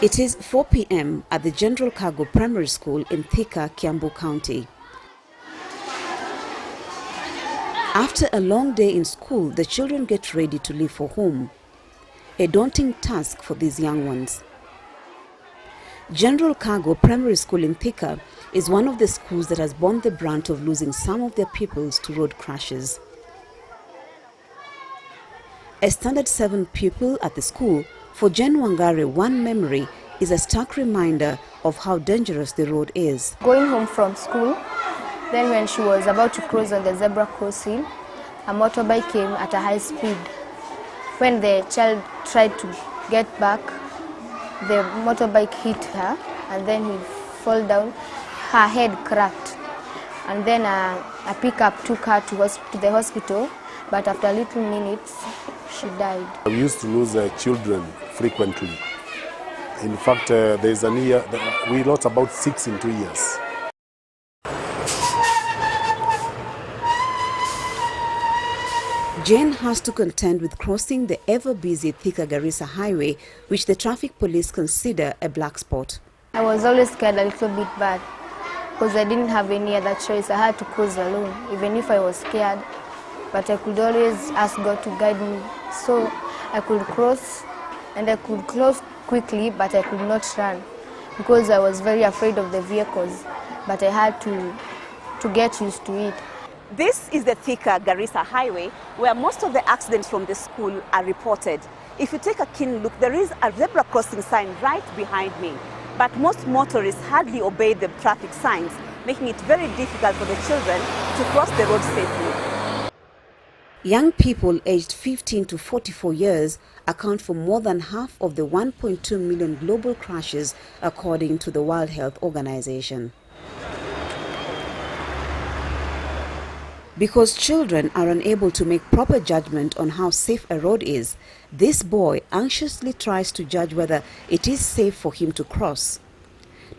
It is 4 p.m. at the General Cargo Primary School in Thika, Yambo County. After a long day in school, the children get ready to leave for home. A daunting task for these young ones. General Cargo Primary School in Thika is one of the schools that has borne the brunt of losing some of their pupils to road crashes. A standard 7 pupil at the school, for Jen Wangare, one memory is a stark reminder of how dangerous the road is. Going home from school, then when she was about to cross on the zebra crossing, a motorbike came at a high speed. When the child tried to get back, the motorbike hit her and then he fell down. Her head cracked, and then a pickup took her to the hospital, but after little minutes, she died. We used to lose children frequently. In fact, there's an year, we lost about 6 in 2 years. Jane has to contend with crossing the ever-busy Thika-Garissa highway, which the traffic police consider a black spot. I was always scared a little bit bad because I didn't have any other choice. I had to cross alone, even if I was scared. But I could always ask God to guide me. So I could cross, and I could cross quickly, but I could not run because I was very afraid of the vehicles. But I had to get used to it. This is the Thika-Garissa highway where most of the accidents from the school are reported. If you take a keen look, there is a zebra crossing sign right behind me. But most motorists hardly obey the traffic signs, making it very difficult for the children to cross the road safely. Young people aged 15 to 44 years account for more than half of the 1.2 million global crashes, according to the World Health Organization. Because children are unable to make proper judgment on how safe a road is, this boy anxiously tries to judge whether it is safe for him to cross.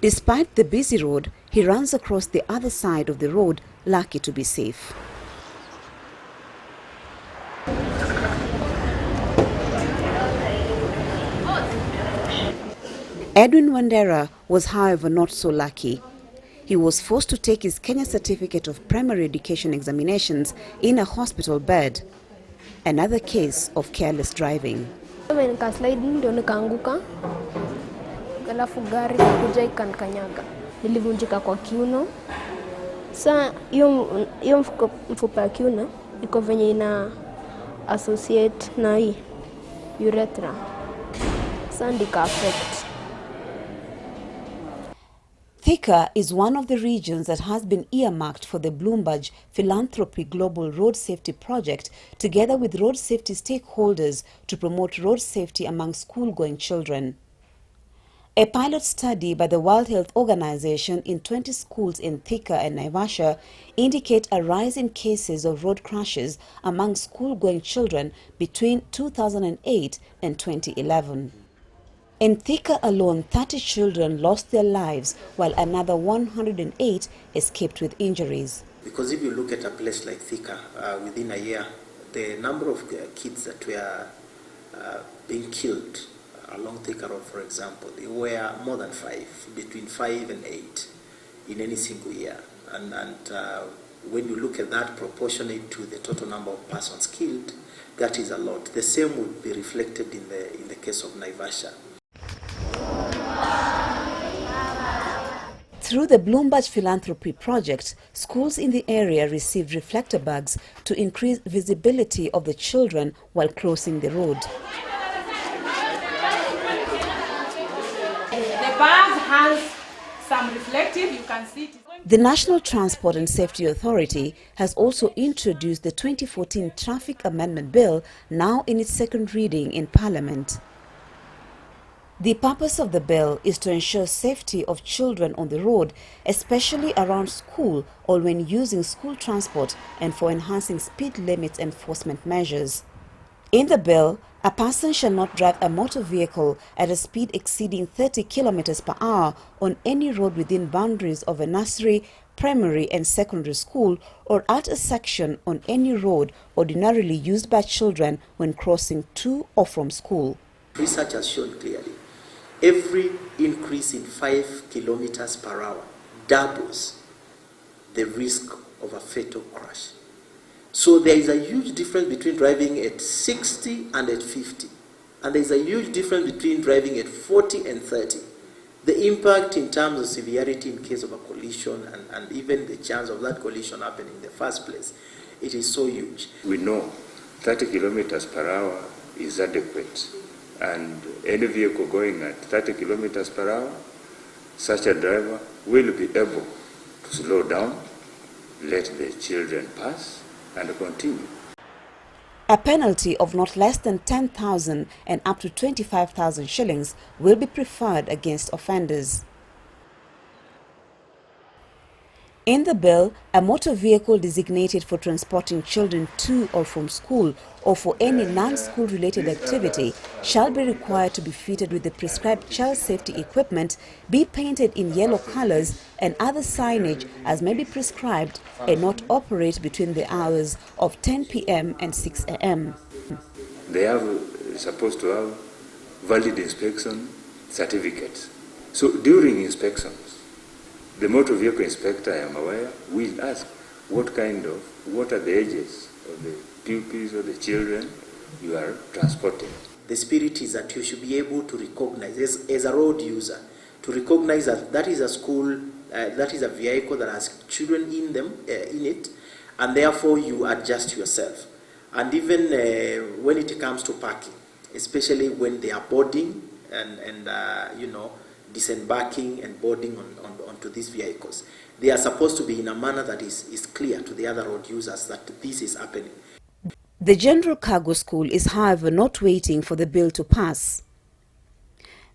Despite the busy road, he runs across the other side of the road, lucky to be safe. Edwin Wandera was, however, not so lucky. He was forced to take his Kenya Certificate of Primary Education examinations in a hospital bed. Another case of careless driving. Ndio nikaanguka, alafu gari kuja ikanikanyaga. Nilivunjika kwa kiuno. Sasa hiyo mfupa ya kiuno iko venye ina associate na hii urethra. Sasa ndika affect. Thika is one of the regions that has been earmarked for the Bloomberg Philanthropy Global Road Safety Project, together with road safety stakeholders, to promote road safety among school-going children. A pilot study by the World Health Organization in 20 schools in Thika and Naivasha indicate a rise in cases of road crashes among school-going children between 2008 and 2011. In Thika alone, 30 children lost their lives, while another 108 escaped with injuries. Because if you look at a place like Thika, within a year, the number of kids that were being killed along Thika Road, for example, they were more than 5, between 5 and 8 in any single year. And when you look at that proportionate to the total number of persons killed, that is a lot. The same would be reflected in the case of Naivasha. Through the Bloomberg Philanthropy Project, schools in the area received reflector bags to increase visibility of the children while crossing the road. The bag has some reflective, you can see it. The National Transport and Safety Authority has also introduced the 2014 Traffic Amendment Bill, now in its second reading in Parliament. The purpose of the bill is to ensure safety of children on the road, especially around school or when using school transport, and for enhancing speed limit enforcement measures. In the bill, a person shall not drive a motor vehicle at a speed exceeding 30 kilometers per hour on any road within boundaries of a nursery, primary and secondary school, or at a section on any road ordinarily used by children when crossing to or from school. Research has shown clearly every increase in 5 kilometers per hour doubles the risk of a fatal crash. So there is a huge difference between driving at 60 and at 50. And there is a huge difference between driving at 40 and 30. The impact in terms of severity in case of a collision and even the chance of that collision happening in the first place, it is so huge. We know 30 kilometers per hour is adequate, and any vehicle going at 30 kilometers per hour, such a driver will be able to slow down, let the children pass, and continue. A penalty of not less than 10,000 and up to 25,000 shillings will be preferred against offenders. In the bill, a motor vehicle designated for transporting children to or from school or for any non-school related activity shall be required to be fitted with the prescribed child safety equipment, be painted in yellow colors and other signage as may be prescribed, and not operate between the hours of 10 p.m. and 6 a.m. They are supposed to have valid inspection certificates. So during inspections, the motor vehicle inspector, I am aware, will ask what are the ages of the pupils or the children you are transporting. The spirit is that you should be able to recognize, as a road user, to recognize that that is a school, that is a vehicle that has children in it, and therefore you adjust yourself. And even when it comes to parking, especially when they are boarding and disembarking and boarding onto these vehicles, they are supposed to be in a manner that is clear to the other road users that this is happening. The General Cargo School is, however, not waiting for the bill to pass.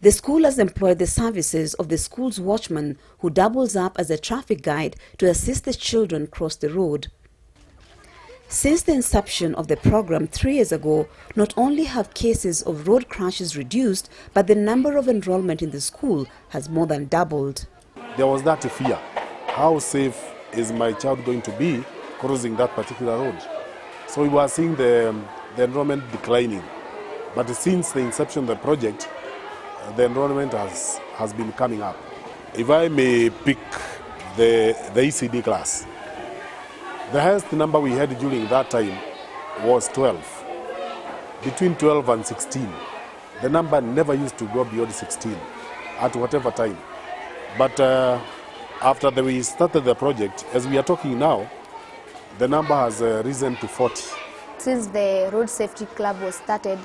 The school has employed the services of the school's watchman, who doubles up as a traffic guide to assist the children cross the road. Since the inception of the program 3 years ago, not only have cases of road crashes reduced, but the number of enrollment in the school has more than doubled. There was that fear. How safe is my child going to be crossing that particular road? So we were seeing the enrollment declining. But since the inception of the project, the enrollment has been coming up. If I may pick the ECD class, the highest number we had during that time was 12. Between 12 and 16, the number never used to go beyond 16 at whatever time. But after we started the project, as we are talking now, the number has risen to 40. Since the Road Safety Club was started,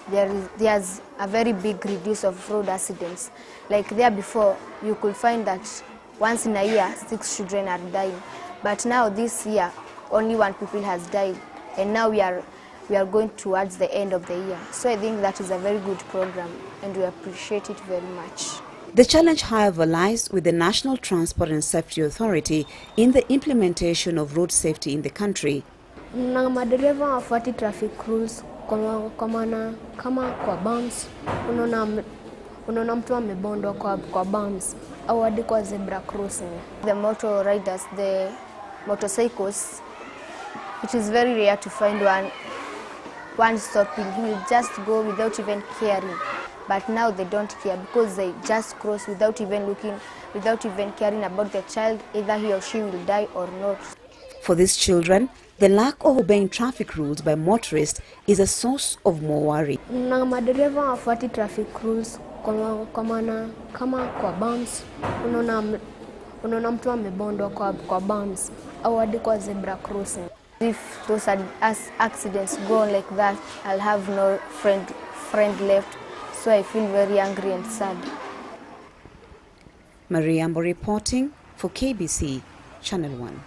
there's a very big reduce of road accidents. Like there before, you could find that once in a year, 6 children are dying. But now this year, only 1 pupil has died, and now we are going towards the end of the year. So I think that is a very good program, and we appreciate it very much. The challenge, however, lies with the National Transport and Safety Authority in the implementation of road safety in the country. Na madereva wafuati traffic rules kwa maana kama kwa bumps, unaona mtu amebondwa kwa bumps au hadi kwa zebra crossing. The motor riders, the motorcycles, it is very rare to find one stopping. He will just go without even caring. But now they don't care because they just cross without even looking, without even caring about the child, either he or she will die or not. For these children, the lack of obeying traffic rules by motorists is a source of more worry. Na madereva wafuati traffic rules kwa maana kama kwa bumps, unaona mtu amebondwa kwa bumps au hadi kwa zebra crossing. If those accidents go on like that, I'll have no friend left. So I feel very angry and sad. Yambo reporting for KBC Channel 1.